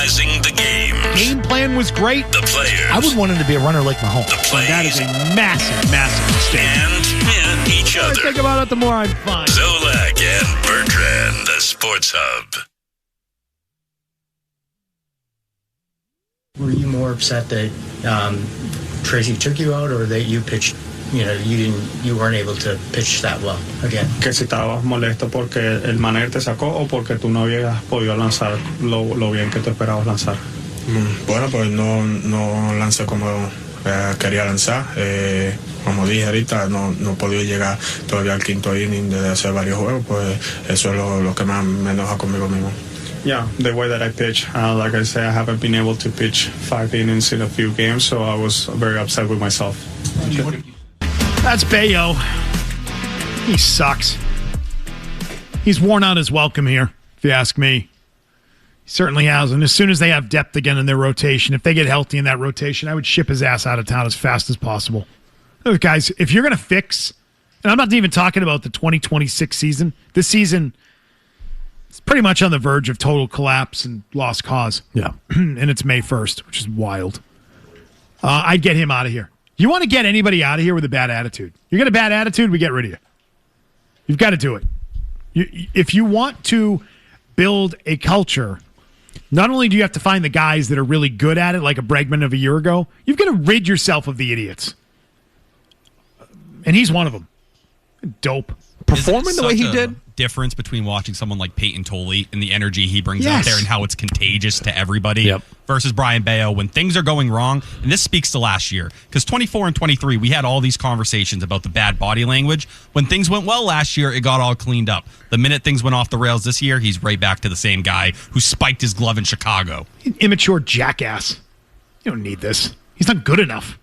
analyzing the game. Game plan was great. The players. I would want him to be a runner like Mahomes. The plays. That is a massive, massive mistake. And each The more I other. think about it, the more I'm fine. Zolak and Bertrand, the Sports Hub. Were you more upset that Tracy took you out, or that you pitched? You weren't able to pitch that well again. Que si estabas molesto porque el manager te sacó o porque tú no habías podido lanzar lo bien que tú esperabas lanzar. Bueno, pues no lancé como quería lanzar. Como dije ahorita, no he podido llegar todavía al quinto inning de hacer varios juegos, pues eso es lo que más me enoja conmigo mismo. Yeah, the way that I pitch, like I say, I haven't been able to pitch 5 innings in a few games, so I was very upset with myself. That's Bello. He sucks. He's worn out his welcome here, if you ask me. He certainly has. And as soon as they have depth again in their rotation, if they get healthy in that rotation, I would ship his ass out of town as fast as possible. Look, guys, if you're going to fix, and I'm not even talking about the 2026 season, this season, it's pretty much on the verge of total collapse and lost cause. Yeah. And it's May 1st, which is wild. I'd get him out of here. You want to get anybody out of here with a bad attitude. You got a bad attitude, we get rid of you. You've got to do it. If you want to build a culture, not only do you have to find the guys that are really good at it, like a Bregman of a year ago, you've got to rid yourself of the idiots. And he's one of them. Dope. Performing the way he did. Difference between watching someone like Peyton Tolley and the energy he brings out there and how it's contagious to everybody versus Brayan Bello when things are going wrong. And this speaks to last year because 24 and 23, we had all these conversations about the bad body language. When things went well last year, it got all cleaned up. The minute things went off the rails this year, he's right back to the same guy who spiked his glove in Chicago. Immature jackass. You don't need this. He's not good enough.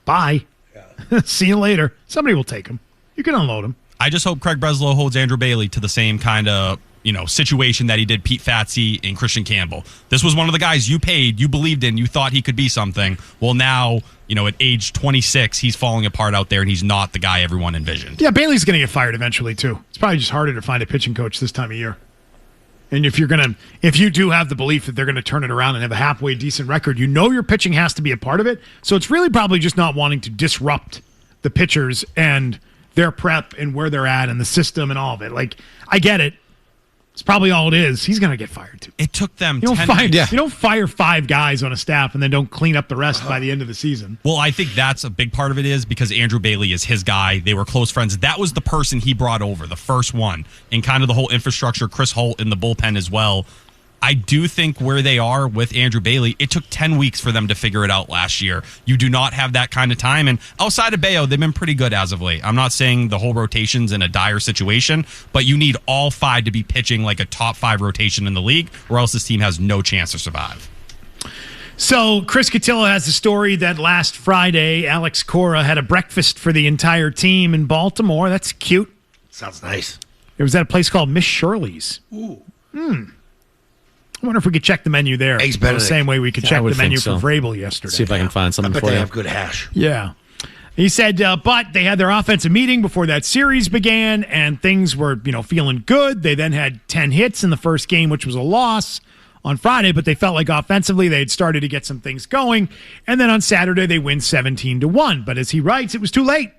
Bye. Yeah. See you later. Somebody will take him. You can unload him. I just hope Craig Breslow holds Andrew Bailey to the same kind of, situation that he did Pete Fatsy and Christian Campbell. This was one of the guys you paid, you believed in, you thought he could be something. Well, now, at age 26, he's falling apart out there, and he's not the guy everyone envisioned. Yeah, Bailey's going to get fired eventually, too. It's probably just harder to find a pitching coach this time of year. And if you do have the belief that they're going to turn it around and have a halfway decent record, your pitching has to be a part of it. So it's really probably just not wanting to disrupt the pitchers and their prep and where they're at and the system and all of it. Like, I get it. It's probably all it is. He's going to get fired, too. It took them You don't fire 5 guys on a staff and then don't clean up the rest by the end of the season. Well, I think that's a big part of it is because Andrew Bailey is his guy. They were close friends. That was the person he brought over, the first one. And kind of the whole infrastructure, Chris Holt in the bullpen as well. I do think where they are with Andrew Bailey, it took 10 weeks for them to figure it out last year. You do not have that kind of time. And outside of Bello, they've been pretty good as of late. I'm not saying the whole rotation's in a dire situation, but you need all 5 to be pitching like a top 5 rotation in the league, or else this team has no chance to survive. So Chris Cotillo has the story that last Friday, Alex Cora had a breakfast for the entire team in Baltimore. That's cute. Sounds nice. It was at a place called Miss Shirley's. Ooh. I wonder if we could check the menu there. Eggs Benedict. The same way we could check the menu for Vrabel yesterday. See if I can find something for you. They have good hash. Yeah. He said, but they had their offensive meeting before that series began, and things were, feeling good. They then had 10 hits in the first game, which was a loss on Friday, but they felt like offensively they had started to get some things going. And then on Saturday, they win 17-1. But as he writes, it was too late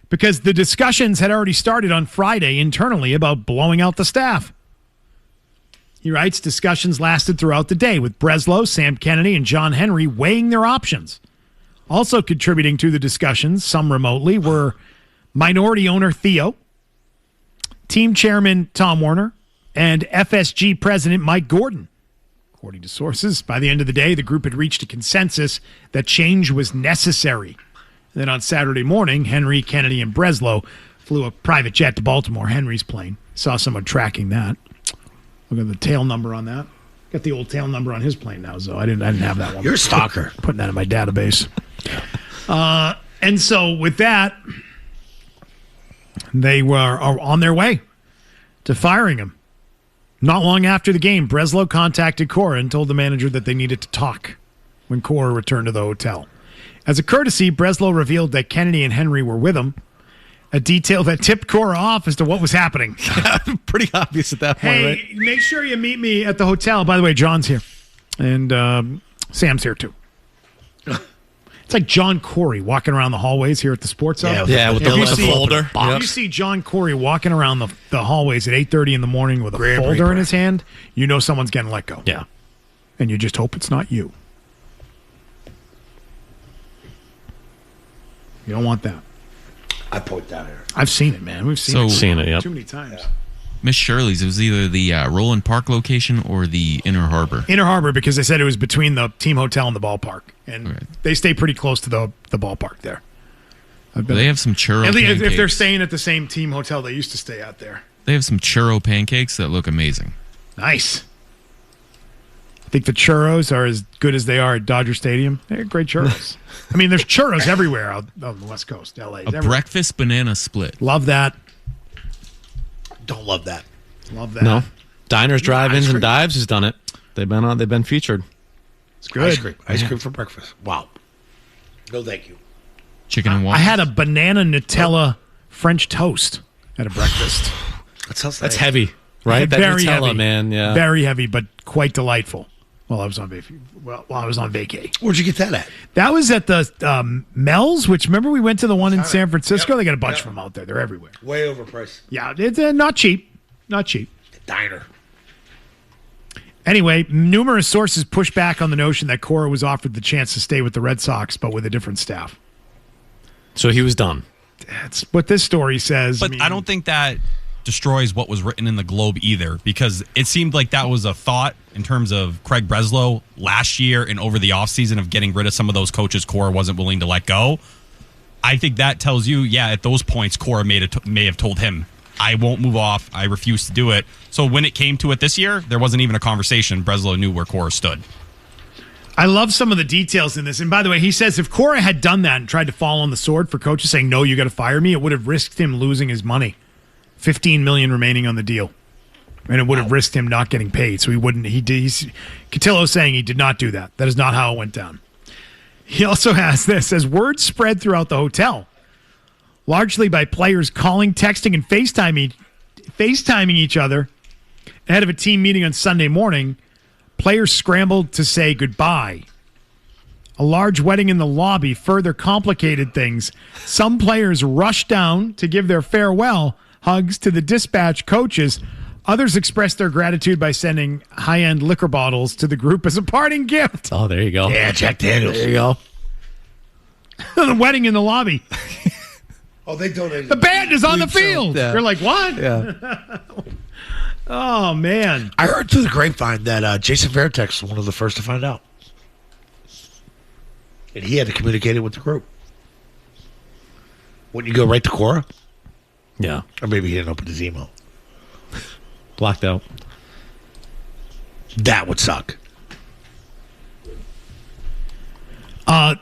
because the discussions had already started on Friday internally about blowing out the staff. He writes, discussions lasted throughout the day with Breslow, Sam Kennedy, and John Henry weighing their options. Also contributing to the discussions, some remotely, were minority owner Theo, team chairman Tom Werner, and FSG president Mike Gordon. According to sources, by the end of the day, the group had reached a consensus that change was necessary. And then on Saturday morning, Henry, Kennedy, and Breslow flew a private jet to Baltimore, Henry's plane. Saw someone tracking that. Look at the tail number on that. Got the old tail number on his plane now, so I didn't have that one. You're a stalker. Putting that in my database. And so with that, they were on their way to firing him. Not long after the game, Breslow contacted Cora and told the manager that they needed to talk when Cora returned to the hotel. As a courtesy, Breslow revealed that Kennedy and Henry were with him, a detail that tipped Cora off as to what was happening. Pretty obvious at that point, right? Hey, make sure you meet me at the hotel. By the way, John's here. And Sam's here, too. It's like John Corey walking around the hallways here at the Sports Hub. Yeah, with the folder. If you see John Corey walking around the hallways at 8:30 in the morning with a folder in his hand, you know someone's getting let go. Yeah. And you just hope it's not you. You don't want that. I point that here. I've seen it, man. We've seen it. Yep. Too many times. Yeah. Miss Shirley's, it was either the Roland Park location or the Inner Harbor. Inner Harbor, because they said it was between the team hotel and the ballpark. And they stay pretty close to the ballpark there. They have some churro pancakes. pancakes. If they're staying at the same team hotel they used to stay at there. They have some churro pancakes that look amazing. Nice. I think the churros are as good as they are at Dodger Stadium. They're great churros. I mean, there's churros everywhere out on the West Coast, L.A. Breakfast banana split. Love that. Don't love that. Love that. No. Diners, drive-ins, and dives has done it. They've been featured. It's good. Ice cream for breakfast. Wow. No, thank you. Chicken and waffles. I had a banana Nutella French toast at a breakfast. That's heavy, right? That Very Nutella, heavy, man. Yeah. Very heavy, but quite delightful. While I was on vacay. Where'd you get that at? That was at the Mel's, which remember we went to the one in San Francisco. They got a bunch of them out there. They're everywhere. Way overpriced. Yeah, it's not cheap. Not cheap. The diner. Anyway, numerous sources push back on the notion that Cora was offered the chance to stay with the Red Sox, but with a different staff. So he was done. That's what this story says. But I don't think that destroys what was written in the Globe either, because it seemed like that was a thought in terms of Craig Breslow last year and over the offseason of getting rid of some of those coaches Cora wasn't willing to let go. I think that tells you, at those points, Cora may have told him, I won't move off. I refuse to do it. So when it came to it this year, there wasn't even a conversation. Breslow knew where Cora stood. I love some of the details in this. And by the way, he says if Cora had done that and tried to fall on the sword for coaches saying, no, you got to fire me, it would have risked him losing his money. $15 million remaining on the deal. And it would have risked him not getting paid. So he wouldn't. Cotillo's saying he did not do that. That is not how it went down. He also has this. As word spread throughout the hotel, largely by players calling, texting, and FaceTiming each other ahead of a team meeting on Sunday morning, players scrambled to say goodbye. A large wedding in the lobby further complicated things. Some players rushed down to give their farewell hugs to the dispatch coaches. Others expressed their gratitude by sending high-end liquor bottles to the group as a parting gift. Oh, there you go. Yeah, Jack Daniels. There you go. The wedding in the lobby. Oh, they donated. The band is on the field. Yeah. You're like, what? Yeah. Oh, man. I heard through the grapevine that Jason Varitek was one of the first to find out. And he had to communicate it with the group. Wouldn't you go right to Cora? Yeah. Or maybe he didn't open his email. Blocked out. That would suck.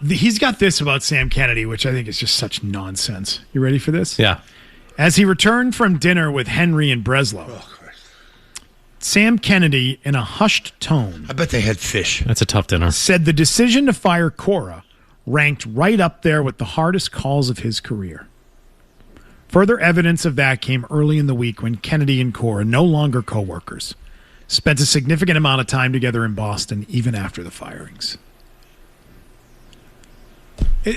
He's got this about Sam Kennedy, which I think is just such nonsense. You ready for this? Yeah. As he returned from dinner with Henry and Breslow, Sam Kennedy, in a hushed tone, I bet they had fish. That's a tough dinner. said the decision to fire Cora ranked right up there with the hardest calls of his career. Further evidence of that came early in the week when Kennedy and Cora, no longer co-workers, spent a significant amount of time together in Boston, even after the firings.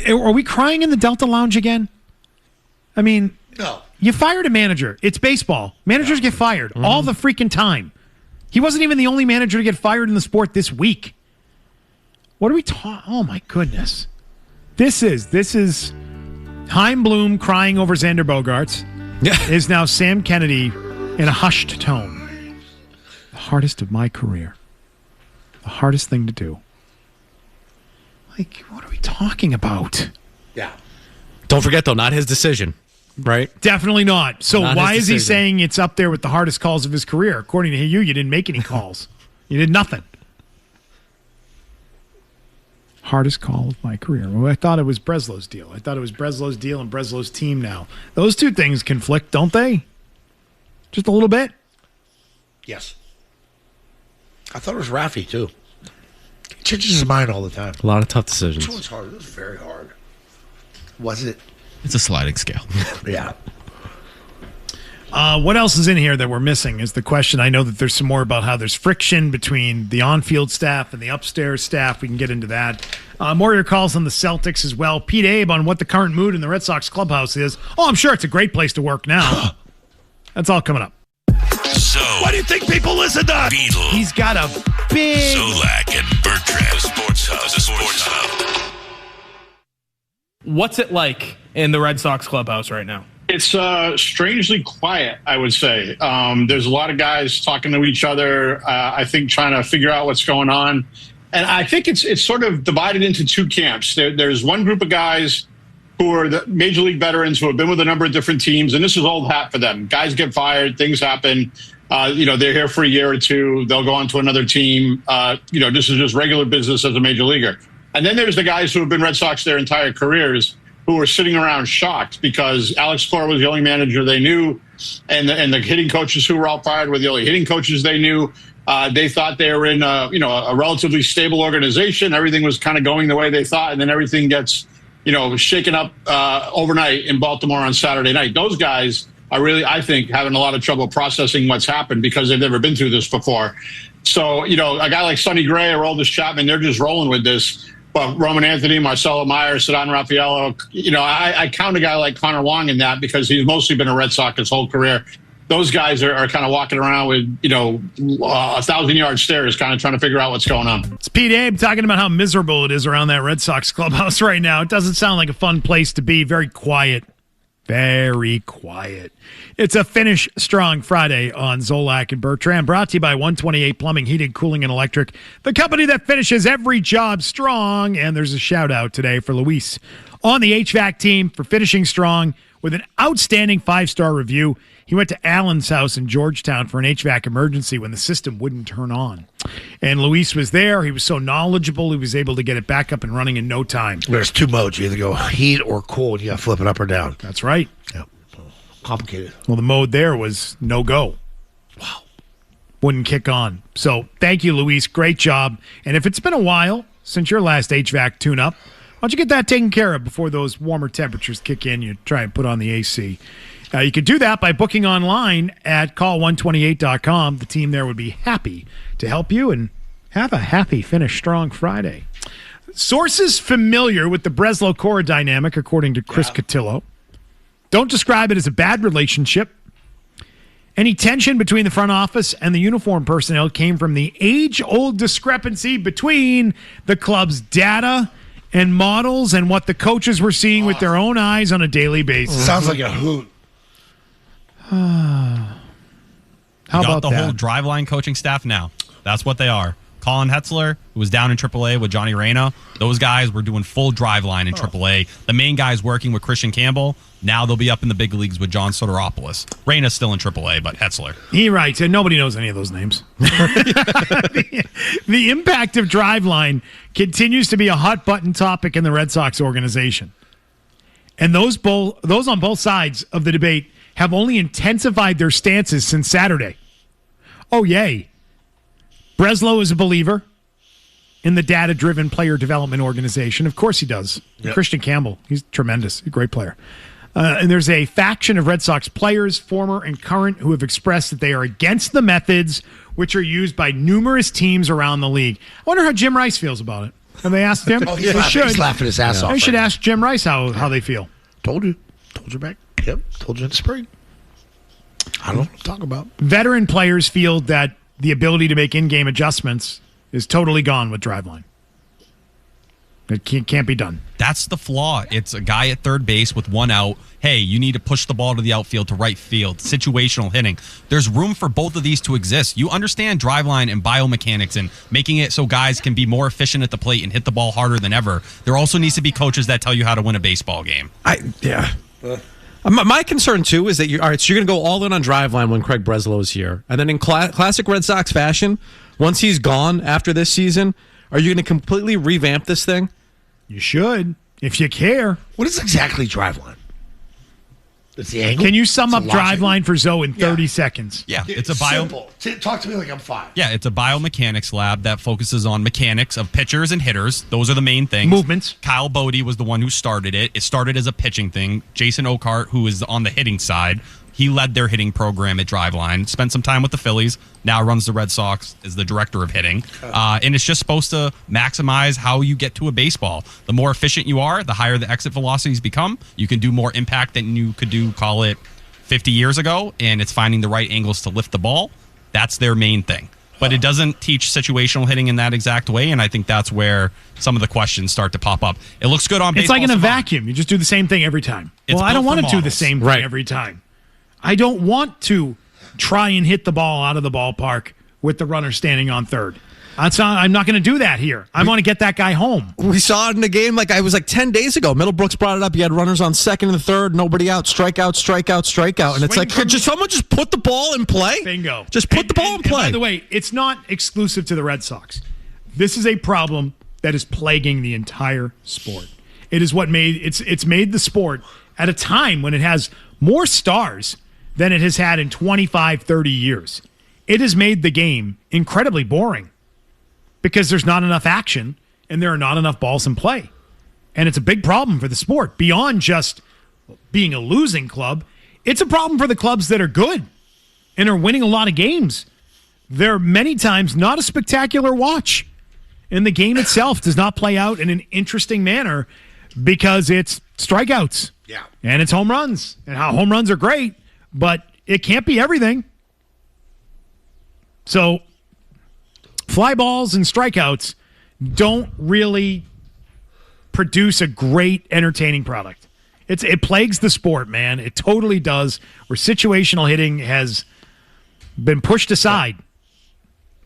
Are we crying in the Delta Lounge again? I mean, No. you fired a manager. It's baseball. Managers get fired all the freaking time. He wasn't even the only manager to get fired in the sport this week. What are we talking? Oh, my goodness. This is Chaim Bloom crying over Xander Bogaerts. Yeah. Is now Sam Kennedy in a hushed tone. The hardest of my career. The hardest thing to do. Like, what are we talking about? Yeah. Don't forget, though, not his decision, right? Definitely not. So Not why his is he decision. saying it's up there with the hardest calls of his career? According to you didn't make any calls. You did nothing. Hardest call of my career. Well, I thought it was Breslow's deal. I thought it was Breslow's deal and Breslow's team now. Those two things conflict, don't they? Just a little bit? Yes. I thought it was Rafi, too. He changes his mind all the time. A lot of tough decisions. Which one's hard? It was very hard. Was it? It's a sliding scale. Yeah. What else is in here that we're missing is the question. I know that there's some more about how there's friction between the on-field staff and the upstairs staff. We can get into that. More of your calls on the Celtics as well. Pete Abe on what the current mood in the Red Sox clubhouse is. Oh, I'm sure it's a great place to work now. That's all coming up. So, Why do you think people listen to Beetle, He's got a big... Zolak, and Bertrand, the Sports Hub. What's it like in the Red Sox clubhouse right now? It's strangely quiet, I would say. There's a lot of guys talking to each other, I think trying to figure out what's going on. And I think it's sort of divided into two camps. There's one group of guys who are the major league veterans who have been with a number of different teams, and this is old hat for them. Guys get fired, things happen. They're here for a year or two. They'll go on to another team. This is just regular business as a major leaguer. And then there's the guys who have been Red Sox their entire careers who are sitting around shocked because Alex Cora was the only manager they knew, and the hitting coaches who were all fired were the only hitting coaches they knew. They thought they were in a relatively stable organization. Everything was kind of going the way they thought, and then everything gets shaken up overnight in Baltimore on Saturday night. Those guys are really, I think, having a lot of trouble processing what's happened because they've never been through this before. So, a guy like Sonny Gray or Aldis Chapman, they're just rolling with this. But Roman Anthony, Marcelo Meyer, Ceddanne Raffaello, I count a guy like Connor Wong in that because he's mostly been a Red Sox his whole career. Those guys are kind of walking around with, 1,000-yard stares, kind of trying to figure out what's going on. It's Pete Abe talking about how miserable it is around that Red Sox clubhouse right now. It doesn't sound like a fun place to be. Very quiet. Very quiet. It's a Finish Strong Friday on Zolak and Bertrand, brought to you by 128 Plumbing, Heating, Cooling, and Electric, the company that finishes every job strong. And there's a shout-out today for Luis on the HVAC team for finishing strong with an outstanding 5-star review. He went to Alan's house in Georgetown for an HVAC emergency when the system wouldn't turn on. And Luis was there. He was so knowledgeable, he was able to get it back up and running in no time. There's two modes. You either go heat or cold. You got to flip it up or down. That's right. Yeah. Complicated. Well, the mode there was no go. Wow. Wouldn't kick on. So thank you, Luis. Great job. And if it's been a while since your last HVAC tune-up, why don't you get that taken care of before those warmer temperatures kick in? You try and put on the AC. You can do that by booking online at call128.com. The team there would be happy to help you and have a happy Finish Strong Friday. Sources familiar with the Breslow-Cora dynamic, according to Chris Cotillo, don't describe it as a bad relationship. Any tension between the front office and the uniform personnel came from the age-old discrepancy between the club's data and models and what the coaches were seeing with their own eyes on a daily basis. Sounds like a hoot. How about the that? whole Driveline coaching staff now. That's what they are. Colin Hetzler, who was down in AAA with Johnny Reyna, those guys were doing full Driveline in AAA. The main guys working with Christian Campbell. Now they'll be up in the big leagues with John Soteropoulos. Reyna's still in AAA, but Hetzler. He writes, and nobody knows any of those names. The impact of Driveline continues to be a hot-button topic in the Red Sox organization. And those on both sides of the debate have only intensified their stances since Saturday. Oh, yay. Breslow is a believer in the data-driven player development organization. Of course he does. Yep. Christian Campbell, he's tremendous. He's a great player. And there's a faction of Red Sox players, former and current, who have expressed that they are against the methods which are used by numerous teams around the league. I wonder how Jim Rice feels about it. Have they asked him? He's laughing his ass off. I should ask Jim Rice how they feel. Told you back. Yep. Told you in the spring. I don't know what to talk about. Veteran players feel that the ability to make in-game adjustments is totally gone with Driveline. It can't be done. That's the flaw. It's a guy at third base with one out. Hey, you need to push the ball to the outfield, to right field. Situational hitting. There's room for both of these to exist. You understand Driveline and biomechanics and making it so guys can be more efficient at the plate and hit the ball harder than ever. There also needs to be coaches that tell you how to win a baseball game. My concern, too, is that you're going to go all in on Driveline when Craig Breslow is here. And then in classic Red Sox fashion, once he's gone after this season, are you going to completely revamp this thing? You should, if you care. What is exactly Driveline? It's the angle? Can you sum up Driveline for Zoe in 30 seconds? Yeah, it's a simple. Talk to me like I'm 5. Yeah, it's a biomechanics lab that focuses on mechanics of pitchers and hitters. Those are the main things. Movements. Kyle Bodie was the one who started it. It started as a pitching thing. Jason Oakart, who is on the hitting side, He led their hitting program at Driveline, spent some time with the Phillies, now runs the Red Sox as the director of hitting. And it's just supposed to maximize how you get to a baseball. The more efficient you are, the higher the exit velocities become. You can do more impact than you could do, call it, 50 years ago, and it's finding the right angles to lift the ball. That's their main thing. But it doesn't teach situational hitting in that exact way, and I think that's where some of the questions start to pop up. It looks good on baseball. It's like in a vacuum. You just do the same thing every time. Well, I don't want to do the same thing every time. I don't want to try and hit the ball out of the ballpark with the runner standing on third. I'm not going to do that here. I want to get that guy home. We saw it in the game. It was 10 days ago. Middlebrooks brought it up. You had runners on second and third, nobody out, strikeout. And it's like, could someone just put the ball in play? Bingo. Just put the ball in play. And by the way, it's not exclusive to the Red Sox. This is a problem that is plaguing the entire sport. It is what it's made the sport at a time when it has more stars than it has had in 25, 30 years. It has made the game incredibly boring because there's not enough action and there are not enough balls in play. And it's a big problem for the sport. Beyond just being a losing club, it's a problem for the clubs that are good and are winning a lot of games. They're many times not a spectacular watch. And the game itself does not play out in an interesting manner because it's strikeouts. Yeah. And it's home runs. And how home runs are great, but it can't be everything. So fly balls and strikeouts don't really produce a great entertaining product. It plagues the sport, man. It totally does. Where situational hitting has been pushed aside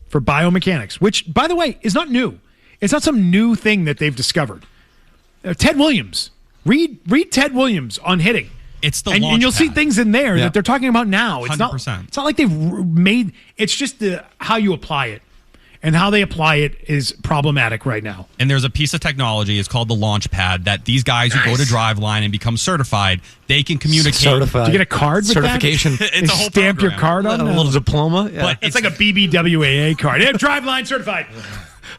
for biomechanics, which, by the way, is not new. It's not some new thing that they've discovered. Ted Williams. Read Ted Williams on hitting. It's the and you'll pad. see things in there that they're talking about now. It's 100%. It's not like they've made. It's just how you apply it, and how they apply it is problematic right now. And there's a piece of technology. It's called the launch pad that these guys who go to Driveline and become certified, they can communicate. Certified. Do you get a card with certification? That? It's a whole stamp program. your card on A little diploma. Yeah. But it's like a BBWAA card. Yeah, Driveline certified.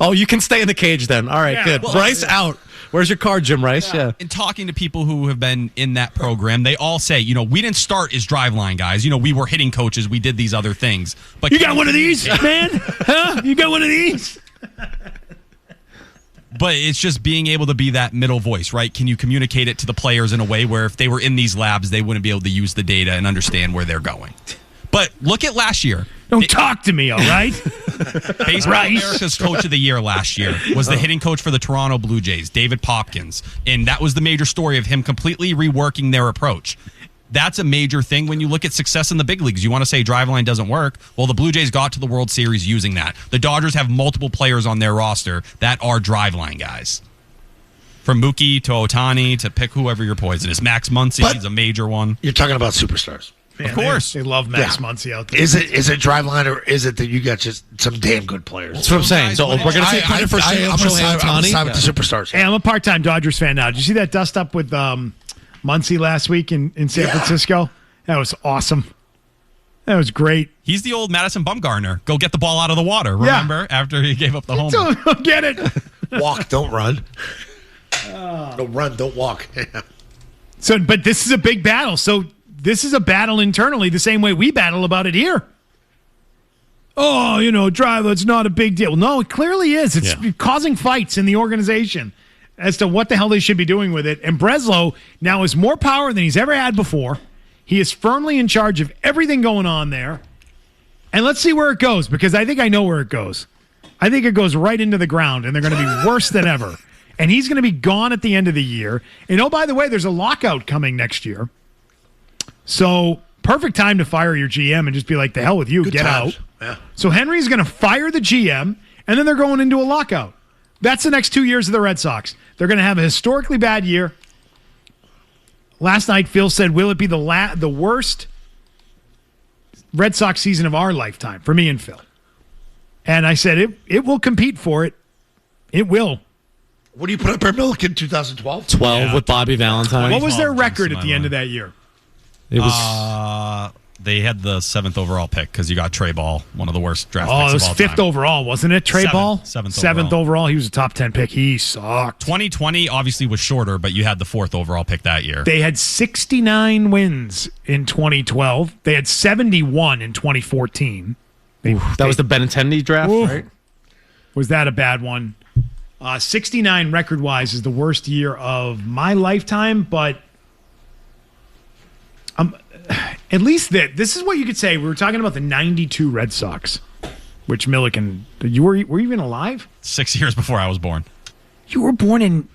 Oh, you can stay in the cage then. All right, good. Well, Rice out. Where's your card, Jim Rice? Yeah. In talking to people who have been in that program, they all say, we didn't start as Driveline guys. We were hitting coaches. We did these other things. But you got one of these, man? Huh? You got one of these? But it's just being able to be that middle voice, right? Can you communicate it to the players in a way where if they were in these labs, they wouldn't be able to use the data and understand where they're going? But look at last year. Don't talk to me, all right? Baseball America's Coach of the Year last year was the hitting coach for the Toronto Blue Jays, David Popkins. And that was the major story of him completely reworking their approach. That's a major thing when you look at success in the big leagues. You want to say Driveline doesn't work. Well, the Blue Jays got to the World Series using that. The Dodgers have multiple players on their roster that are Driveline guys. From Mookie to Ohtani to pick whoever your poison is. Max Muncy is a major one. You're talking about superstars. Man, of course. They love Max Muncy out there. Is it Driveline or is it that you got just some damn good players? That's what I'm saying. So we're going to take credit for Shohei Ohtani. I'm with the superstars. Hey, I'm a part-time Dodgers fan now. Did you see that dust up with Muncy last week in San Francisco? That was awesome. That was great. He's the old Madison Bumgarner. Go get the ball out of the water, remember? After he gave up the home. Don't get it. Walk, don't run. Don't run, don't walk. But this is a big battle. So this is a battle internally the same way we battle about it here. Oh, drive, it's not a big deal. No, it clearly is. It's causing fights in the organization as to what the hell they should be doing with it. And Breslow now has more power than he's ever had before. He is firmly in charge of everything going on there. And let's see where it goes, because I think I know where it goes. I think it goes right into the ground, and they're going to be worse than ever. And he's going to be gone at the end of the year. And oh, by the way, there's a lockout coming next year. So perfect time to fire your GM and just be like, the hell with you, get out. Yeah. So Henry's going to fire the GM, and then they're going into a lockout. That's the next 2 years of the Red Sox. They're going to have a historically bad year. Last night, Phil said, will it be the worst Red Sox season of our lifetime, for me and Phil? And I said, it will compete for it. It will. What do you put up, Milliken, in 2012? 12 with Bobby Valentine. What was their record at the end of that year? It was They had the 7th overall pick because you got Trey Ball, one of the worst draft picks it was of all 5th time. overall, wasn't it, Trey Ball? 7th overall. He was a top 10 pick. He sucked. 2020 obviously was shorter, but you had the 4th overall pick that year. They had 69 wins in 2012. They had 71 in 2014. That was the Benintendi draft, right? Was that a bad one? 69 record-wise is the worst year of my lifetime, but at least this is what you could say. We were talking about the 92 Red Sox, which Milliken, were you even alive? 6 years before I was born. You were born in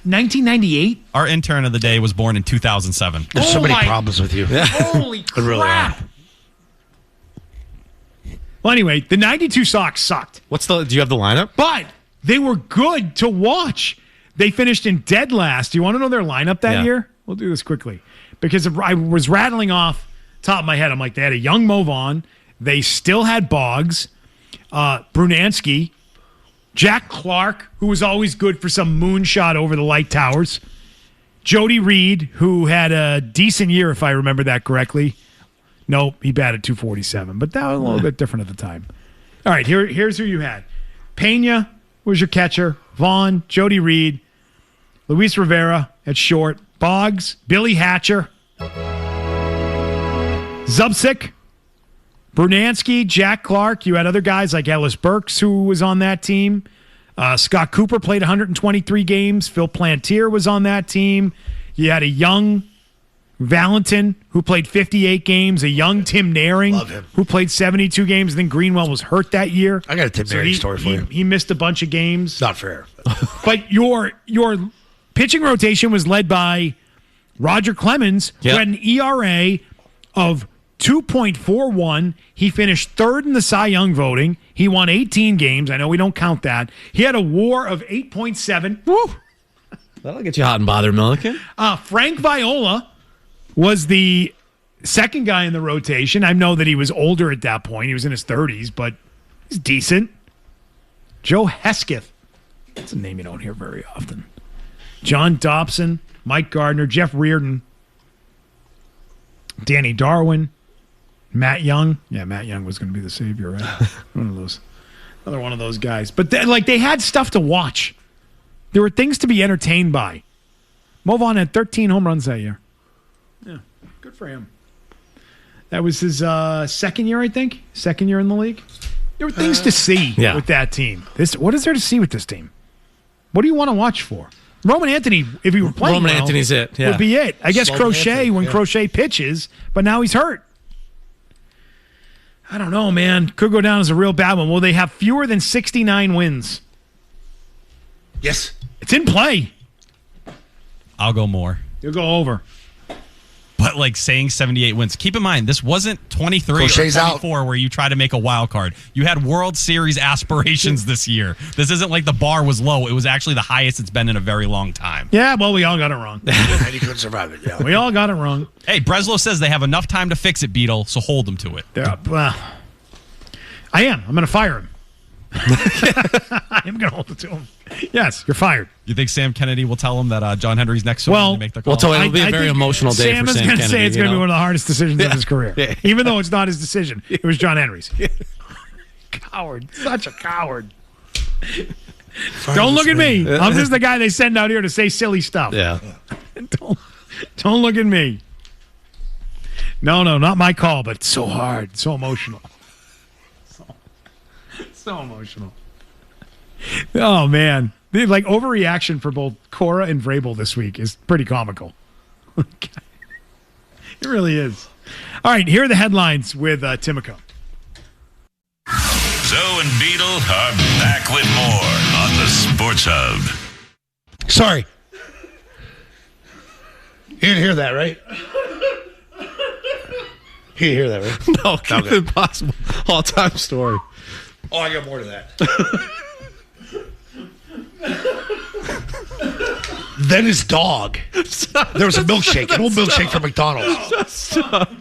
1998? Our intern of the day was born in 2007. There's so many problems with you. Holy crap. Really are. Well, anyway, the 92 Sox sucked. Do you have the lineup? But they were good to watch. They finished in dead last. Do you want to know their lineup that year? We'll do this quickly. Because I was rattling off top of my head. I'm like, they had a young Mo Vaughn. They still had Boggs, Brunansky, Jack Clark, who was always good for some moonshot over the light towers, Jody Reed, who had a decent year, if I remember that correctly. Nope, he batted .247, but that was a little bit different at the time. All right, here's who you had. Pena was your catcher. Vaughn, Jody Reed, Luis Rivera at short, Boggs, Billy Hatcher, Zubcic, Brunansky, Jack Clark. You had other guys like Ellis Burks, who was on that team. Scott Cooper played 123 games. Phil Plantier was on that team. You had a young Valentin, who played 58 games, a young Tim Naring, who played 72 games. Then Greenwell was hurt that year. I got a Tim Naring story for you. He missed a bunch of games. Not fair. But your pitching rotation was led by Roger Clemens, who had an ERA of 2.41. He finished 3rd in the Cy Young voting. He won 18 games. I know we don't count that. He had a WAR of 8.7. Woo! That'll get you hot and bothered, Milliken. Frank Viola was the second guy in the rotation. I know that he was older at that point. He was in his 30s, but he's decent. Joe Hesketh. That's a name you don't hear very often. John Dobson, Mike Gardner, Jeff Reardon, Danny Darwin, Matt Young. Yeah, Matt Young was going to be the savior, right? Another one of those guys. But they had stuff to watch. There were things to be entertained by. Mo Vaughn had 13 home runs that year. Yeah, good for him. That was his second year, I think. Second year in the league. There were things to see with that team. What is there to see with this team? What do you want to watch for? Roman Anthony, if he were playing Anthony's it. Yeah. Would be it. I guess Crochet Anthony, when Crochet pitches, but now he's hurt. I don't know, man. Could go down as a real bad one. Will they have fewer than 69 wins? Yes. It's in play. I'll go more. You'll go over. But like saying 78 wins, keep in mind, this wasn't 23 Crochet's or 24 where you try to make a wild card. You had World Series aspirations this year. This isn't like the bar was low. It was actually the highest it's been in a very long time. Yeah, well, we all got it wrong. And he couldn't survive it, yeah. We all got it wrong. Hey, Breslow says they have enough time to fix it, Beetle, so hold them to it. Well, I am. I'm going to fire him. I am going to hold it to him. Yes, you're fired. You think Sam Kennedy will tell him that John Henry's next to him to make the call? Well, it'll be a very emotional day Sam for Sam is going Kennedy. to say it's going to be one of the hardest decisions of his career. Yeah. Even though it's not his decision. It was John Henry's. Coward. Such a coward. Don't look at me. I'm just the guy they send out here to say silly stuff. Yeah. Don't look at me. No, not my call, but so hard, so emotional. So emotional. Oh, man. The overreaction for both Cora and Vrabel this week is pretty comical. It really is. All right, here are the headlines with Timico. Zoe and Beetle are back with more on the Sports Hub. Sorry. You didn't hear that, right? You didn't hear that, right? No, keep it impossible. All-time story. Oh, I got more to that. Then his dog. There was a milkshake, an old milkshake from McDonald's. Stop.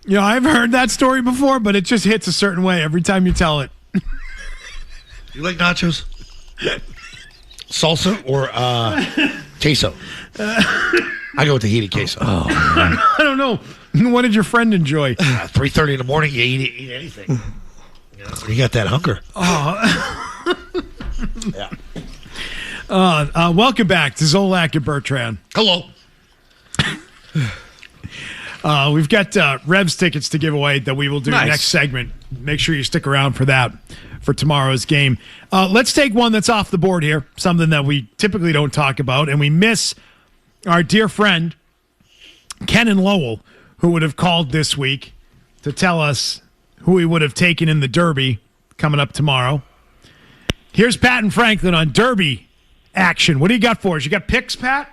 I've heard that story before, but it just hits a certain way every time you tell it. You like nachos? Salsa or queso? I go with tahini queso. Oh, I don't know. What did your friend enjoy? 3:30 in the morning, you eat anything. You got that hunger. Oh. Yeah. Welcome back to Zolak and Bertrand. Hello. We've got Revs tickets to give away that we will do Nice. next segment. Make sure you stick around for that for tomorrow's game. Let's take one that's off the board here, something that we typically don't talk about, and we miss our dear friend Ken and Lowell, who would have called this week to tell us who he would have taken in the Derby coming up tomorrow. Here's Pat and Franklin on Derby action. What do you got for us? You got picks, Pat?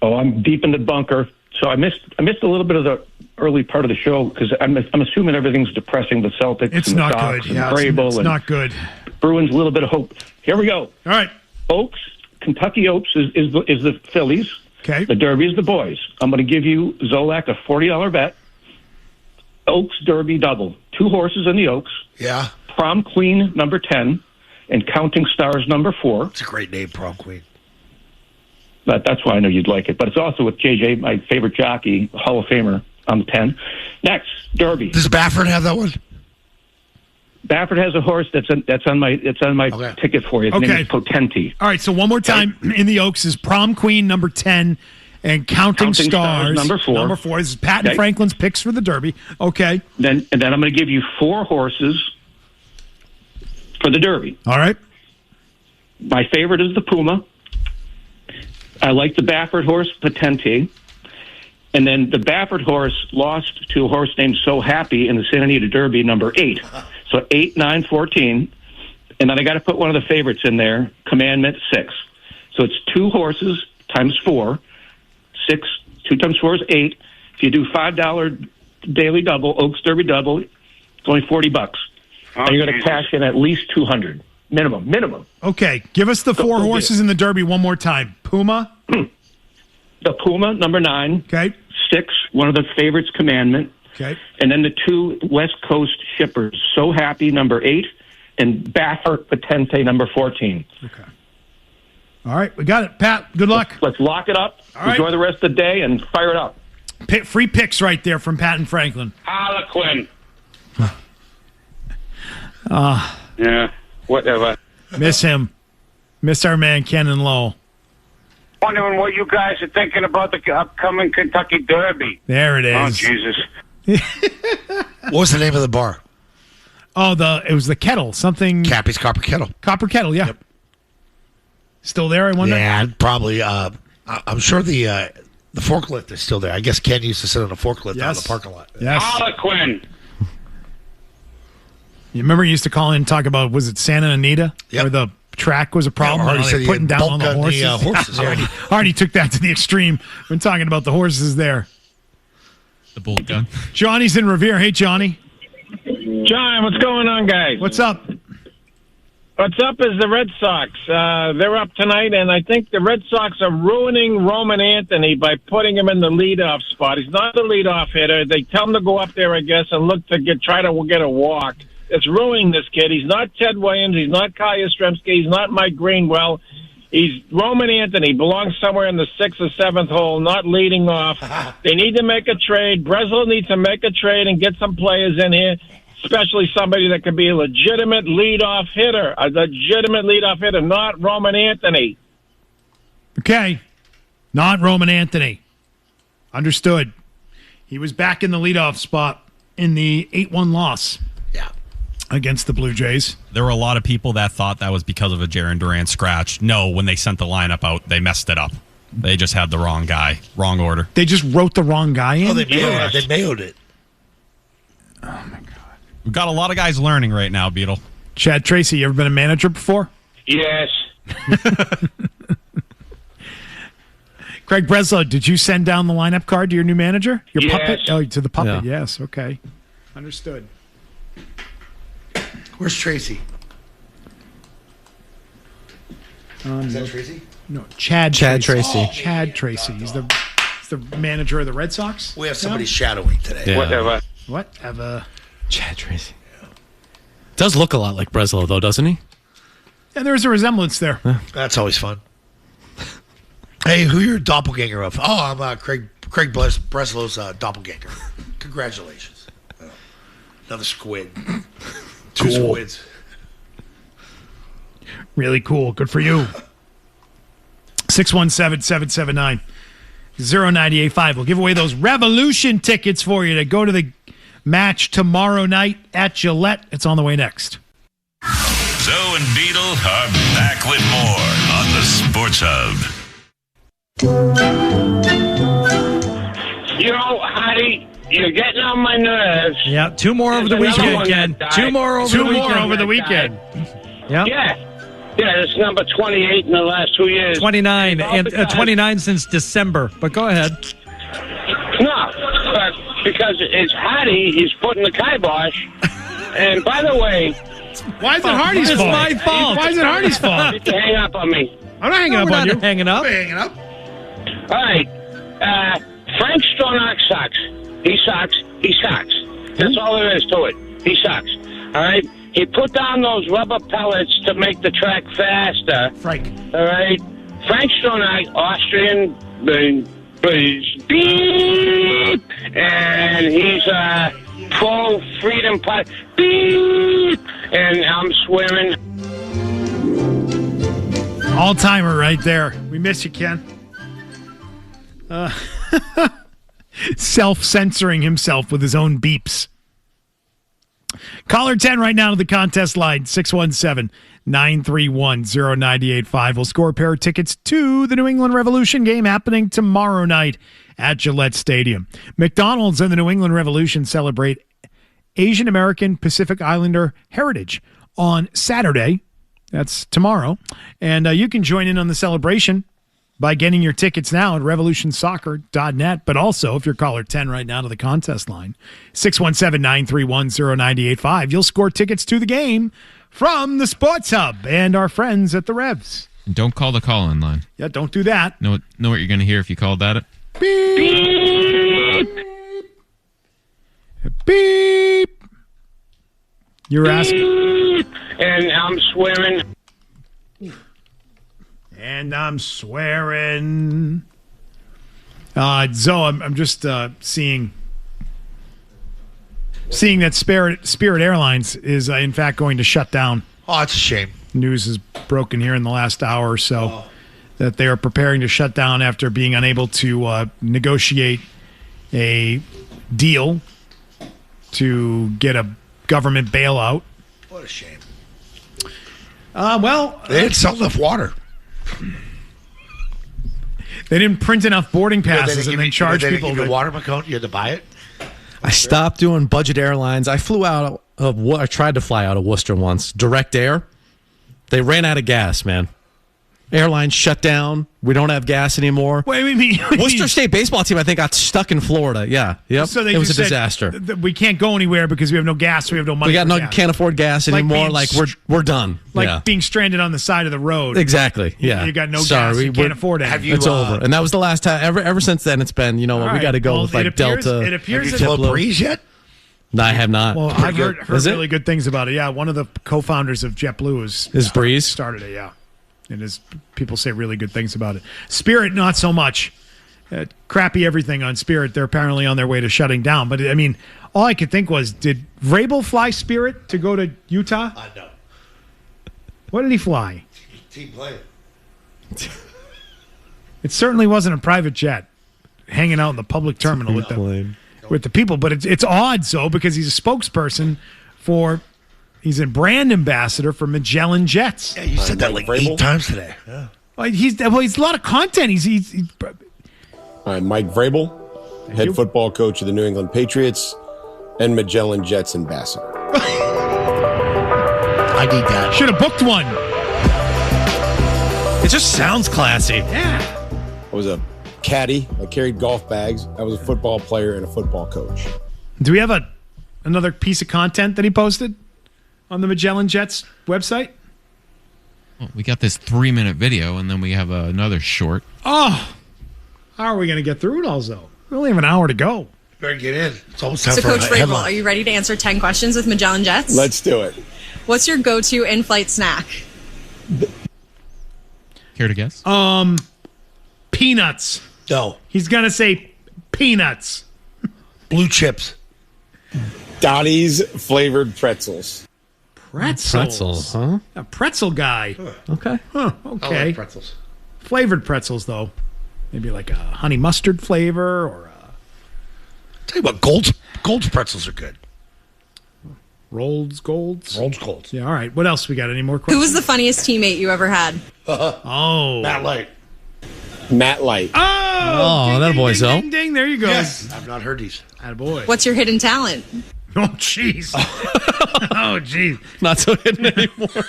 Oh, I'm deep in the bunker. So I missed a little bit of the early part of the show because I'm assuming everything's depressing the Celtics. It's and the not Sox good. and Yeah, Vrabel it's and not good. Bruins, a little bit of hope. Here we go. All right. Oaks, Kentucky Oaks is the Phillies. Okay. The Derby is the boys. I'm going to give you, Zolak, a $40 bet. Oaks Derby double. 2 horses in the Oaks. Yeah. Prom Queen, number 10, and Counting Stars, number 4. It's a great name, Prom Queen. But that's why I know you'd like it. But it's also with JJ, my favorite jockey, Hall of Famer, on the 10. Next, Derby. Does Baffert have that one? Baffert has a horse that's on my ticket for you. His name is Potenti. All right, so one more time in the Oaks is Prom Queen number 10 and Counting Stars number 4. Number 4. This is Pat and Franklin's picks for the Derby. Okay. Then I'm going to give you 4 horses for the Derby. All right. My favorite is the Puma. I like the Baffert horse, Potenti. And then the Baffert horse lost to a horse named So Happy in the Santa Anita Derby, number 8. So 8, 9, 14. And then I got to put one of the favorites in there, Commandment 6. So it's 2 horses times 4. 6, 2 times 4 is 8. If you do $5 daily double, Oaks Derby double, it's only $40. And you're going to cash in at least $200. Minimum. Okay, give us the 4 horses in the Derby one more time. Puma. The Puma, number 9. Okay. 6, one of the favorites, Commandment. Okay. And then the 2 West Coast shippers, So Happy, number 8, and Baffert Potente, number 14. Okay. All right, we got it. Pat, good luck. Let's lock it up. All right. Enjoy the rest of the day and fire it up. Free picks right there from Pat and Franklin. Harlequin. Yeah, whatever. Miss him. Miss our man Ken and Lowell. Wondering what you guys are thinking about the upcoming Kentucky Derby. There it is. Oh, Jesus. What was the name of the bar? Oh, it was the Kettle. Something. Cappy's Copper Kettle. Copper Kettle, yeah. Yep. Still there, I wonder? Yeah, probably. I'm sure the forklift is still there. I guess Ken used to sit on a forklift out in the parking lot. Yes. Harlequin. You remember you used to call in and talk about, was it Santa Anita? Yep. Where the track was a problem? Hardy How said they he putting had down on bulk the on horses. the horses, yeah. Hardy took that to the extreme when talking about the horses there. The bullet gun. Johnny's in Revere. Hey, Johnny. John, what's going on, guys? What's up? What's up is the Red Sox. They're up tonight, and I think the Red Sox are ruining Roman Anthony by putting him in the leadoff spot. He's not the leadoff hitter. They tell him to go up there, I guess, and look to try to get a walk. It's ruining this kid. He's not Ted Williams. He's not Kyle Yastrzemski. He's not Mike Greenwell. He's Roman Anthony. Belongs somewhere in the 6th or 7th hole, not leading off. They need to make a trade. Breslow needs to make a trade and get some players in here, especially somebody that could be a legitimate leadoff hitter. A legitimate leadoff hitter, not Roman Anthony. Okay. Not Roman Anthony. Understood. He was back in the leadoff spot in the 8-1 loss. Against the Blue Jays. There were a lot of people that thought that was because of a Jarren Duran scratch. No, when they sent the lineup out, they messed it up. They just had the wrong guy, wrong order. They just wrote the wrong guy in? Oh, they mailed it. Oh, my God. We've got a lot of guys learning right now, Beetle. Chad Tracy, you ever been a manager before? Yes. Craig Breslow, did you send down the lineup card to your new manager? Your Yes. puppet? Oh, to the puppet, Yeah. yes. Okay. Understood. Where's Tracy? Is that No, Tracy? No, Chad Tracy. Oh, Chad Tracy. He's the manager of the Red Sox. We have somebody shadowing today. Yeah. Whatever. Whatever. Chad Tracy. Does look a lot like Breslow, though, doesn't he? And there's a resemblance there. That's always fun. Hey, who you're doppelganger of? Oh, I'm Craig Breslow's doppelganger. Congratulations. Another squid. Two squids. Really cool. Good for you. 617-779-0985. We'll give away those Revolution tickets for you to go to the match tomorrow night at Gillette. It's on the way next. Zoe and Beetle are back with more on the Sports Hub. Hottie, you're getting on my nerves. Yeah, 2 more over the weekend, Ken. 2 more over the weekend. Yeah. Yeah, it's number 28 in the last 2 years. 29, and 29 since December. But go ahead. No, but because it's Hottie, he's putting the kibosh. And by the way, why is it Hardy's fault? It's my fault. Why is it Hardy's fault? You hang up on me. I'm not hanging up on you. Hanging up. Hanging up. All right. Frank Stronach sucks. He sucks. He sucks. That's all there is to it. He sucks. All right? He put down those rubber pellets to make the track faster. Frank. All right? Frank Stronach, Austrian, beep, and he's pro-freedom party, beep, and I'm swearing. All-timer right there. We miss you, Ken. Self-censoring himself with his own beeps. Caller 10 right now to the contest line, 617-931-0985. We'll score a pair of tickets to the New England Revolution game happening tomorrow night at Gillette Stadium. McDonald's and the New England Revolution celebrate Asian American Pacific Islander heritage on Saturday. That's tomorrow. And you can join in on the celebration by getting your tickets now at revolutionsoccer.net. But also, if you're caller 10 right now to the contest line, 617-931-0985, you'll score tickets to the game from the Sports Hub and our friends at the Revs. And don't call the call-in line. Yeah, don't do that. Know what you're going to hear if you called that? Beep. Beep. You're asking. And I'm swearing. And I'm swearing. Zoe, I'm just seeing that Spirit Airlines is in fact going to shut down. Oh, it's a shame. News is broken here in the last hour or so that they are preparing to shut down after being unable to negotiate a deal to get a government bailout. What a shame. Well, they didn't sell enough water. They didn't print enough boarding passes and then charge people. Give you a water McCone, you had to buy it. I stopped doing budget airlines. I flew out of what I tried to fly out of Worcester once. Direct Air. They ran out of gas, man. Airlines shut down. We don't have gas anymore. Wait, we mean Worcester State baseball team, I think, got stuck in Florida. Yeah, yep. So it was a disaster. We can't go anywhere because we have no gas. We have no money. Can't afford gas anymore. We're done. Being stranded on the side of the road. Exactly. Yeah. You got no gas. You can't afford it. It's over. And that was the last time. Ever since then, it's been. You know what? We got to go with Delta. It appears have you flown Breeze yet? No, I have not. Well, I've heard really good things about it. Yeah, one of the co-founders of JetBlue is Breeze started it. Yeah. And people say really good things about it. Spirit, not so much. Crappy everything on Spirit. They're apparently on their way to shutting down. But, I mean, all I could think was, did Vrabel fly Spirit to go to Utah? No. What did he fly? Team plane. It certainly wasn't a private jet hanging out in the public terminal with the people. But it's odd, because he's a spokesperson for... He's a brand ambassador for Magellan Jets. Yeah, you said that like 8 times today. Yeah. Well, he's a lot of content. He's All right, Mike Vrabel, head football coach of the New England Patriots and Magellan Jets ambassador. I need that. Should have booked one. It just sounds classy. Yeah. I was a caddy. I carried golf bags. I was a football player and a football coach. Do we have another piece of content that he posted on the Magellan Jets website? Well, we got this 3-minute video, and then we have another short. Oh, how are we going to get through it all, though? We only have an hour to go. Better get in. It's almost time so, for Coach a Vrabel, headline. are you ready to answer 10 questions with Magellan Jets? Let's do it. What's your go-to in-flight snack? Care to guess? Peanuts. No. He's going to say peanuts. Blue chips. Dottie's flavored pretzels. Pretzels. Huh? A pretzel guy. Okay. Huh, I okay. like pretzels. Flavored pretzels, though. Maybe like a honey mustard flavor or a Tell you what, Gold's pretzels are good. Gold's. Golds. Yeah, all right. What else we got? Any more Who questions? was the funniest teammate you ever had? Oh. Matt Light. Matt Light. Oh, Oh, that boy's ding, out. ding, ding. There you go. Yes. I've not heard these. Attaboy. What's your hidden talent? Oh, jeez. Oh, jeez. Not so hidden anymore.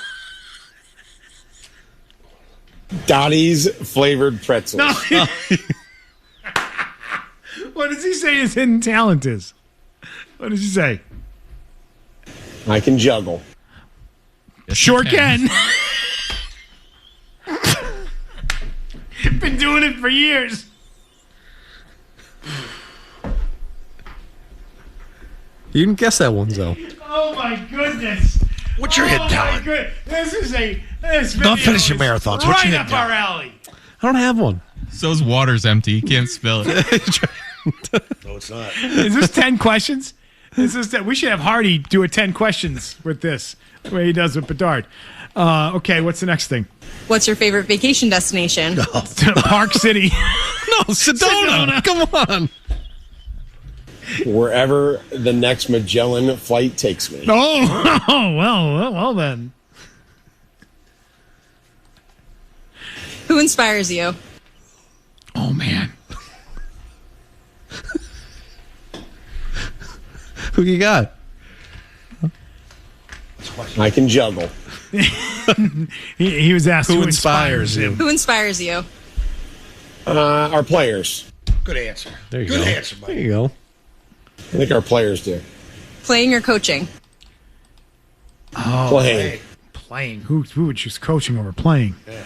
Dottie's flavored pretzels. No. What does he say his hidden talent is? What does he say? I can juggle. Sure can. Been doing it for years. You can guess that one, though. Oh my goodness. What's your hidden talent? This Don't video finish your is marathons. What's Right your up hidden our talent? alley. I don't have one. So's water's empty. You can't spill it. No, it's not. Is this 10 questions? We should have Hardy do a 10 questions with this, the way he does with Bedard. Okay, what's the next thing? What's your favorite vacation destination? Park City. No, Sedona. Come on. Wherever the next Magellan flight takes me. Oh, well then. Who inspires you? Oh, man. Who you got? I can juggle. He was asked Who who inspires you? Who inspires you? Our players. Good answer. There you Good go. answer, Mike. There you go. I think our players do. Playing or coaching? Oh, Playing. playing. Who would choose coaching over playing? Yeah.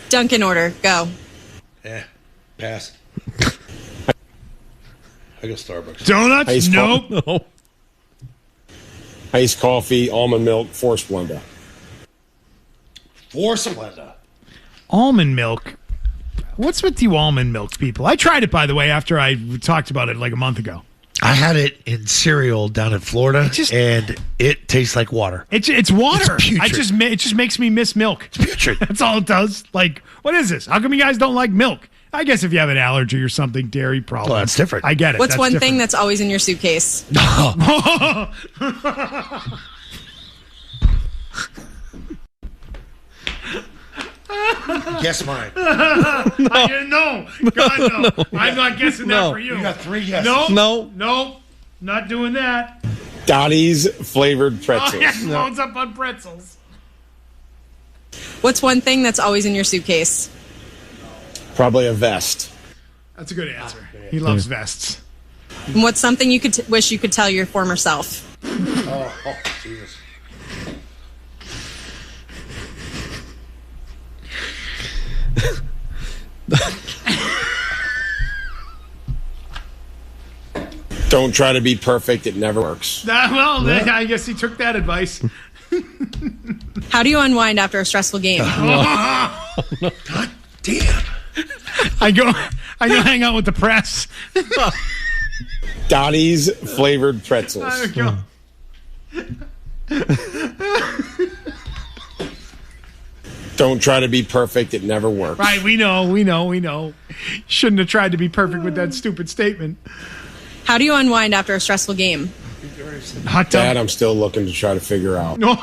Dunkin' order. Go. Yeah. Pass. I go Starbucks. Donuts? Ice Nope. No. Iced coffee, almond milk, forced blender. Force blender. Almond milk. What's with you almond milk people? I tried it, by the way, after I talked about it like a month ago. I had it in cereal down in Florida, and it tastes like water. It's water. It's putrid. It just makes me miss milk. It's putrid. That's all it does. Like, what is this? How come you guys don't like milk? I guess if you have an allergy or something, dairy problem. Well, that's different. I get it. What's That's one thing different. that's always in your suitcase? Guess mine. I didn't know. God, no. I'm not guessing that for you. You got 3 guesses. Nope. Not doing that. Dottie's flavored Oh, pretzels. yeah, loads up on pretzels. What's one thing that's always in your suitcase? Probably a vest. That's a good answer. He loves vests. And what's something you could wish you could tell your former self? Oh, Jesus. Don't try to be perfect. It never works. I guess he took that advice. How do you unwind after a stressful game? God damn. I go hang out with the press. Dottie's flavored pretzels. There we go. Don't try to be perfect. It never works. Right, we know. Shouldn't have tried to be perfect with that stupid statement. How do you unwind after a stressful game? Hot tub. That I'm still looking to try to figure out. No,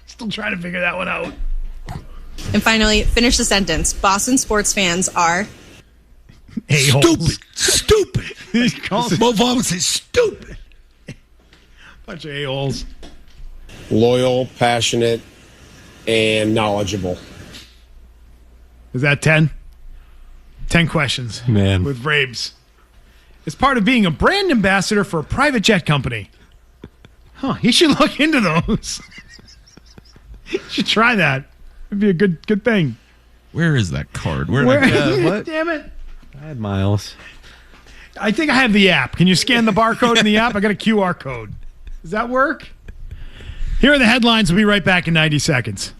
still trying to figure that one out. And finally, finish the sentence. Boston sports fans are... A-holes. Stupid. Both of them say stupid. Bunch of a-holes. Loyal, passionate, and knowledgeable. Is that 10? 10 questions. Man. With Rabes. It's part of being a brand ambassador for a private jet company. Huh, he should look into those. You should try that. It'd be a good thing. Where is that card? Where? What? Damn it. I had Miles. I think I have the app. Can you scan the barcode in the app? I got a QR code. Does that work? Here are the headlines. We'll be right back in 90 seconds.